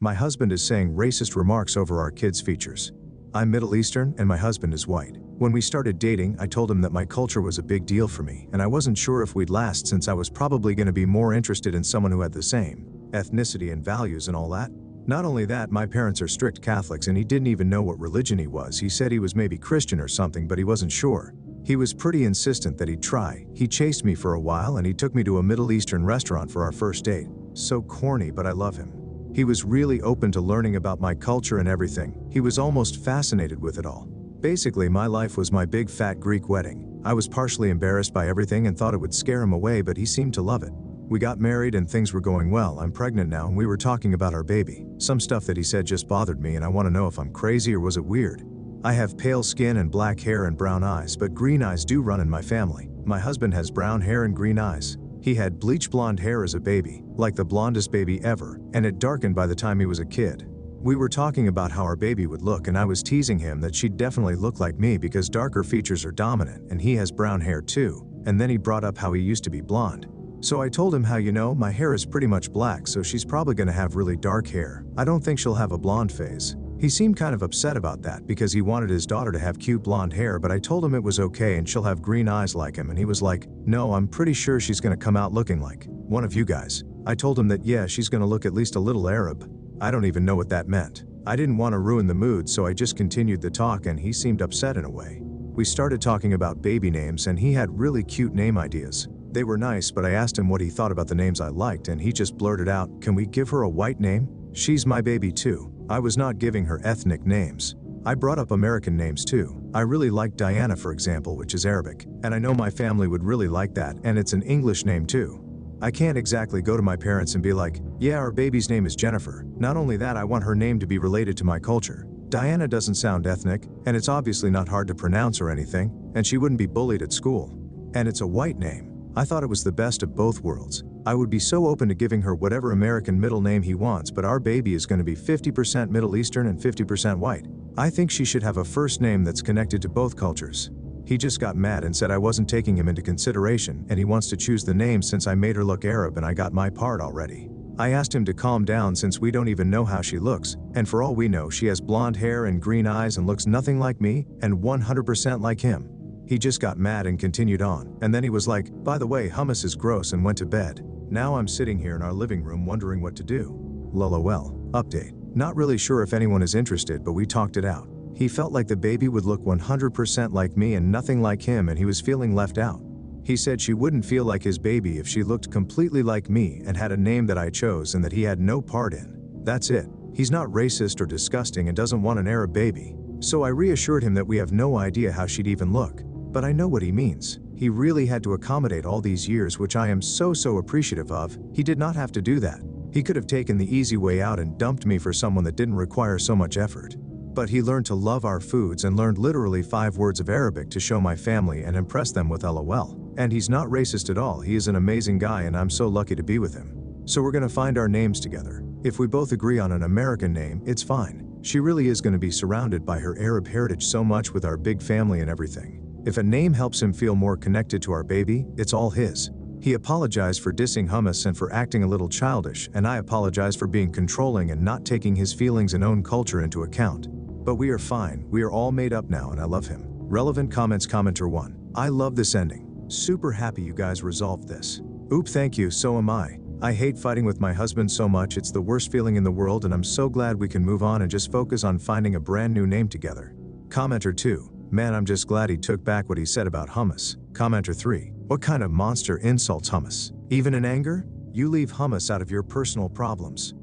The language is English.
My husband is saying racist remarks over our kids' features. I'm Middle Eastern and my husband is white. When we started dating, I told him that my culture was a big deal for me, and I wasn't sure if we'd last since I was probably going to be more interested in someone who had the same ethnicity and values and all that. Not only that, my parents are strict Catholics and he didn't even know what religion he was. He said he was maybe Christian or something, but he wasn't sure. He was pretty insistent that he'd try. He chased me for a while and he took me to a Middle Eastern restaurant for our first date. So corny, but I love him. He was really open to learning about my culture and everything. He was almost fascinated with it all. Basically, my life was my big fat Greek wedding. I was partially embarrassed by everything and thought it would scare him away, but he seemed to love it. We got married and things were going well. I'm pregnant now and we were talking about our baby. Some stuff that he said just bothered me and I want to know if I'm crazy or was it weird. I have pale skin and black hair and brown eyes, but green eyes do run in my family. My husband has brown hair and green eyes. He had bleach blonde hair as a baby, like the blondest baby ever, and it darkened by the time he was a kid. We were talking about how our baby would look and I was teasing him that she'd definitely look like me because darker features are dominant and he has brown hair too, and then he brought up how he used to be blonde. So I told him how, my hair is pretty much black, so she's probably gonna have really dark hair. I don't think she'll have a blonde phase. He seemed kind of upset about that because he wanted his daughter to have cute blonde hair, but I told him it was okay and she'll have green eyes like him, and he was like, no, I'm pretty sure she's gonna come out looking like one of you guys. I told him that yeah, she's gonna look at least a little Arab. I don't even know what that meant. I didn't want to ruin the mood, so I just continued the talk and he seemed upset in a way. We started talking about baby names and he had really cute name ideas. They were nice, but I asked him what he thought about the names I liked and he just blurted out, can we give her a white name? She's my baby too. I was not giving her ethnic names. I brought up American names too. I really like Diana, for example, which is Arabic, and I know my family would really like that, and it's an English name too. I can't exactly go to my parents and be like, yeah, our baby's name is Jennifer. Not only that, I want her name to be related to my culture. Diana doesn't sound ethnic, and it's obviously not hard to pronounce or anything, and she wouldn't be bullied at school. And it's a white name. I thought it was the best of both worlds. I would be so open to giving her whatever American middle name he wants, but our baby is going to be 50% Middle Eastern and 50% white. I think she should have a first name that's connected to both cultures. He just got mad and said I wasn't taking him into consideration and he wants to choose the name since I made her look Arab and I got my part already. I asked him to calm down since we don't even know how she looks, and for all we know she has blonde hair and green eyes and looks nothing like me and 100% like him. He just got mad and continued on, and then he was like, by the way, hummus is gross, and went to bed. Now I'm sitting here in our living room wondering what to do. LOL. Update. Not really sure if anyone is interested, but we talked it out. He felt like the baby would look 100% like me and nothing like him, and he was feeling left out. He said she wouldn't feel like his baby if she looked completely like me and had a name that I chose and that he had no part in. That's it. He's not racist or disgusting and doesn't want an Arab baby. So I reassured him that we have no idea how she'd even look. But I know what he means. He really had to accommodate all these years, which I am so appreciative of. He did not have to do that. He could have taken the easy way out and dumped me for someone that didn't require so much effort. But he learned to love our foods and learned literally 5 words of Arabic to show my family and impress them with LOL. And he's not racist at all. He is an amazing guy and I'm so lucky to be with him. So we're gonna find our names together. If we both agree on an American name, it's fine. She really is gonna be surrounded by her Arab heritage so much with our big family and everything. If a name helps him feel more connected to our baby, it's all his. He apologized for dissing hummus and for acting a little childish, and I apologize for being controlling and not taking his feelings and own culture into account. But we are fine, we are all made up now and I love him. Relevant comments. Commenter 1. I love this ending. Super happy you guys resolved this. Oop, thank you, so am I. I hate fighting with my husband so much, it's the worst feeling in the world, and I'm so glad we can move on and just focus on finding a brand new name together. Commenter 2. Man, I'm just glad he took back what he said about hummus. Commenter 3. What kind of monster insults hummus? Even in anger? You leave hummus out of your personal problems.